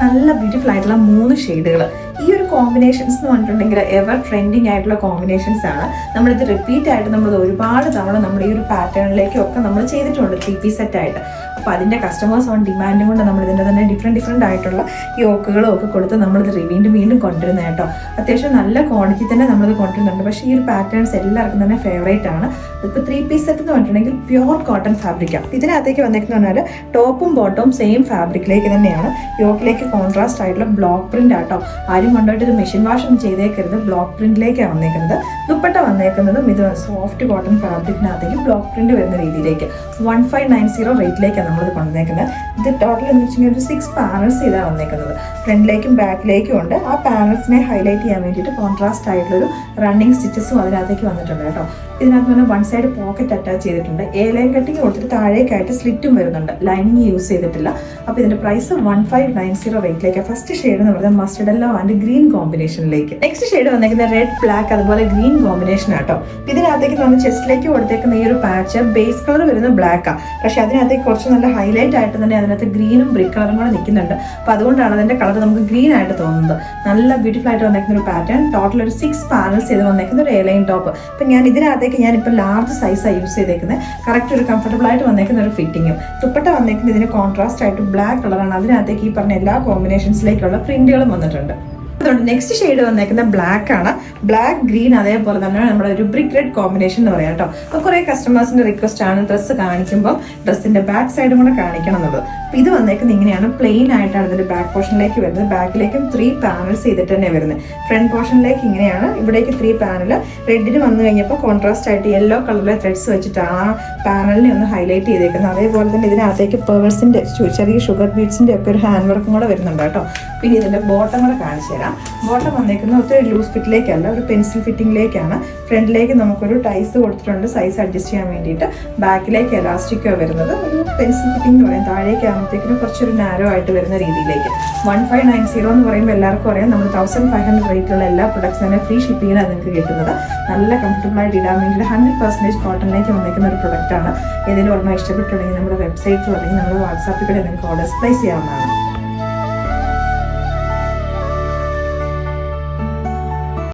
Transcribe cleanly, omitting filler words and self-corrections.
നല്ല ബ്യൂട്ടിഫുൾ ആയിട്ടുള്ള 3 ഷെയ്ഡുകൾ. ഈ ഒരു കോമ്പിനേഷൻസ് എന്ന് പറഞ്ഞിട്ടുണ്ടെങ്കിൽ എവർ ട്രെൻഡിങ് ആയിട്ടുള്ള കോമ്പിനേഷൻസ് ആണ്. നമ്മളിത് റിപ്പീറ്റ് ആയിട്ട് നമ്മൾ ഒരുപാട് തവണ നമ്മുടെ ഈ ഒരു പാറ്റേണിലേക്കും ഒക്കെ നമ്മൾ ചെയ്തിട്ടുണ്ട് 3 പീസ് സെറ്റ് ആയിട്ട്. അപ്പോൾ അതിൻ്റെ കസ്റ്റമേഴ്സ് ഓൺ ഡിമാൻഡും കൊണ്ട് നമ്മൾ ഇതിൻ്റെ തന്നെ ഡിഫറെൻറ്റ് ആയിട്ടുള്ള യോക്കുകളും ഒക്കെ കൊടുത്ത് നമ്മളിത് വീണ്ടും കൊണ്ടുവരുന്നത് കേട്ടോ. അത്യാവശ്യം നല്ല ക്വാണ്ടിറ്റി തന്നെ നമ്മളിത് കൊണ്ടുവരുന്നുണ്ട്. പക്ഷേ ഈ ഒരു പാറ്റേൺസ് എല്ലാവർക്കും തന്നെ ഫേവറേറ്റ് ആണ്. ഇപ്പോൾ 3 പീസ് സെറ്റ് എന്ന് പറഞ്ഞിട്ടുണ്ടെങ്കിൽ പ്യുവർ കോട്ടൺ ഫാബ്രിക്കാണ്. ഇതിനകത്തേക്ക് വന്നേക്കെന്ന് പറഞ്ഞാൽ ടോപ്പും ബോട്ടവും സെയിം ഫാബ്രിക്കിലേക്ക് തന്നെയാണ്. യോക്കിലേക്ക് കോൺട്രാസ്റ്റ് ആയിട്ടുള്ള ബ്ലോക്ക് പ്രിന്റ് ആട്ടോ. ആരും കൊണ്ടുപോയിട്ട് ഇത് മെഷീൻ വാഷ് ഒന്നും ചെയ്തേക്കരുത്. ബ്ലോക്ക് പ്രിന്റിലേക്കാണ് വന്നേക്കുന്നത്. ദുപ്പട്ട വന്നേക്കുന്നതും ഇത് സോഫ്റ്റ് കോട്ടൺ ഫാബ്രിക്കിനകത്തേക്ക് ബ്ലോക്ക് പ്രിന്റ് വരുന്ന രീതിയിലേക്ക് 1590 റേറ്റിലേക്കാണ് നമ്മളിത് കൊണ്ടുവന്നേക്കുന്നത്. ഇത് ടോട്ടൽ എന്ന് വെച്ചിട്ടുണ്ടെങ്കിൽ ഒരു 6 പാനൽസ് ഇതാണ് വന്നേക്കുന്നത്. ഫ്രണ്ടിലേക്കും ബാക്കിലേക്കും ഉണ്ട്. ആ പാനൽസിനെ ഹൈലൈറ്റ് ചെയ്യാൻ വേണ്ടിയിട്ട് കോൺട്രാസ്റ്റ് ആയിട്ടുള്ളൊരു റണ്ണിങ് സ്റ്റിച്ചസും അതിനകത്തേക്ക് വന്നിട്ടുണ്ട് കേട്ടോ. ഇതിനകത്ത് തന്നെ 1 സൈഡ് പോക്കറ്റ് അറ്റാച്ച് ചെയ്തിട്ടുണ്ട്. ലൈൻ കട്ടിങ് കൊടുത്തിട്ട് താഴേക്കായിട്ട് സ്ലിറ്റും വരുന്നുണ്ട്. ലൈനിങ് യൂസ് ചെയ്തിട്ടില്ല. അപ്പോൾ ഇതിന്റെ പ്രൈസ് 1590 റേറ്റിലേക്ക്. ഫസ്റ്റ് ഷെയ്ഡ് എന്ന് പറയുന്നത് മസ്റ്റർഡ് യെല്ലോ ആൻഡ് ഗ്രീൻ കോമ്പിനേഷനിലേക്ക്. നെക്സ്റ്റ് ഷെയ്ഡ് വന്നിരിക്കുന്നത് റെഡ്, ബ്ലാക്ക് അതുപോലെ ഗ്രീൻ കോമ്പിനേഷൻ ആട്ടോ. ഇതിനകത്തേക്ക് നമ്മൾ ചെസ്റ്റിലേക്ക് കൊടുത്തേക്കുന്ന ഈ ഒരു പാച്ച് ബേസ് കളർ വരുന്നത് ബ്ലാക്കാണ്. പക്ഷെ അതിനകത്തേക്ക് കുറച്ച് നല്ല ഹൈലൈറ്റ് ആയിട്ട് തന്നെ അതിനകത്ത് ഗ്രീനും ബ്രിക്ക് കളറും കൂടെ നിൽക്കുന്നുണ്ട്. അപ്പോൾ അതുകൊണ്ടാണ് അതിന്റെ കളർ നമുക്ക് ഗ്രീൻ ആയിട്ട് തോന്നുന്നത്. നല്ല ബ്യൂട്ടിഫുൾ ആയിട്ട് വന്നേക്കുന്ന ഒരു പാറ്റേൺ. ടോട്ടൽ ഒരു 6 പാനൽസ് ചെയ്ത് വന്നേക്കുന്ന ഒരു ലൈൻ ടോപ്പ്. അപ്പം ഞാൻ ഇതിനകത്തേക്ക് ഞാനിപ്പോൾ ലാർജ് സൈസാണ് യൂസ് ചെയ്തേക്കുന്നത്. കറക്റ്റ് ഒരു കംഫർട്ടബിൾ ആയിട്ട് വന്നേക്കുന്ന ഒരു ഫിറ്റിങ്ങും. ദുപ്പട്ട വന്നേക്കുന്നത് ഇതിന് കോൺട്രാസ്റ്റ് ആയിട്ട് ബ്ലാക്ക് കളറാണ്. അതിനകത്തേക്ക് ഈ പറഞ്ഞ എല്ലാ കോമ്പിനേഷൻസിലേക്കുള്ള പ്രിന്റുകളും വന്നിട്ടുണ്ട്. അതുകൊണ്ട് നെക്സ്റ്റ് ഷെയ്ഡ് വന്നേക്കുന്ന ബ്ലാക്ക് ആണ്. ബ്ലാക്ക് ഗ്രീൻ അതേപോലെ തന്നെ നമ്മുടെ ഒരു ബ്രിക്ക് റെഡ് കോമ്പിനേഷൻ എന്ന് പറയാം കേട്ടോ. അപ്പോൾ കുറേ കസ്റ്റമേഴ്സിന്റെ റിക്വസ്റ്റ് ആണ് ഡ്രസ്സ് കാണിക്കുമ്പോൾ ഡ്രസ്സിന്റെ ബാക്ക് സൈഡും കൂടെ കാണിക്കണം എന്നുള്ളത്. അപ്പോൾ ഇത് വന്നേക്കുന്നത് ഇങ്ങനെയാണ്. പ്ലെയിൻ ആയിട്ടാണ് ഇതിന്റെ ബാക്ക് പോർഷനിലേക്ക് വരുന്നത്. ബാക്കിലേക്കും 3 പാനൽസ് ചെയ്തിട്ട് തന്നെ വരുന്നത്. ഫ്രണ്ട് പോർഷനിലേക്ക് ഇങ്ങനെയാണ്. ഇവിടേക്ക് 3 പാനൽ. റെഡിന് വന്നു കഴിഞ്ഞപ്പോൾ കോൺട്രാസ്റ്റ് ആയിട്ട് യെല്ലോ കളറിലെ ത്രെഡ്സ് വെച്ചിട്ടാണ് ആ പാനലിനെ ഒന്ന് ഹൈലൈറ്റ് ചെയ്തേക്കുന്നത്. അതേപോലെ തന്നെ ഇതിനകത്തേക്ക് പേഴ്സിന്റെ ചെറിയ ഷുഗർ ബീഡ്സിന്റെ ഒക്കെ ഒരു ഹാൻഡ് വർക്കും കൂടെ വരുന്നുണ്ട് കേട്ടോ. പിന്നെ ഇതിന്റെ ബോട്ടം കൂടെ കാണിച്ചു തരാം. ബോട്ടം വന്നേക്കുന്നത് ഒത്തിരി ലൂസ് ഫിറ്റിലേക്കല്ല, ഒരു പെൻസിൽ ഫിറ്റിംഗിലേക്കാണ്. ഫ്രണ്ടിലേക്ക് നമുക്കൊരു ടൈസ് കൊടുത്തിട്ടുണ്ട് സൈസ് അഡ്ജസ്റ്റ് ചെയ്യാൻ വേണ്ടിയിട്ട്. ബാക്കിലേക്ക് എലാസ്റ്റിക്കോ വരുന്നത് ഒരു പെൻസിൽ ഫിറ്റിംഗ് എന്ന് പറയും. താഴേക്ക് ആകുമ്പോഴത്തേക്കിനും കുറച്ചൊരു നാരോ ആയിട്ട് വരുന്ന രീതിയിലേക്ക്. 1590 എന്ന് പറയുമ്പോൾ എല്ലാവർക്കും അറിയാം നമ്മൾ 1500 റേറ്റിലുള്ള എല്ലാ പ്രൊഡക്ട്സ് തന്നെ ഫ്രീ ഷിപ്പിങ്ങിലാണ് നിങ്ങൾക്ക് കിട്ടുന്നത്. നല്ല കംഫർട്ടബിൾ ആയിട്ട് ഇടാൻ വേണ്ടിയിട്ട് 100% കോട്ടണിലേക്ക് വന്നിരിക്കുന്ന ഒരു പ്രൊഡക്റ്റാണ്. ഏതെങ്കിലും ഒരെണ്ണം ഇഷ്ടപ്പെട്ടുണ്ടെങ്കിൽ നമ്മുടെ വെബ്സൈറ്റിൽ അല്ലെങ്കിൽ നമ്മുടെ വാട്സാപ്പിൽ കൂടെ നിങ്ങൾക്ക് ഓർഡേഴ്സ് പ്ലേസ് ചെയ്യാവുന്നതാണ്.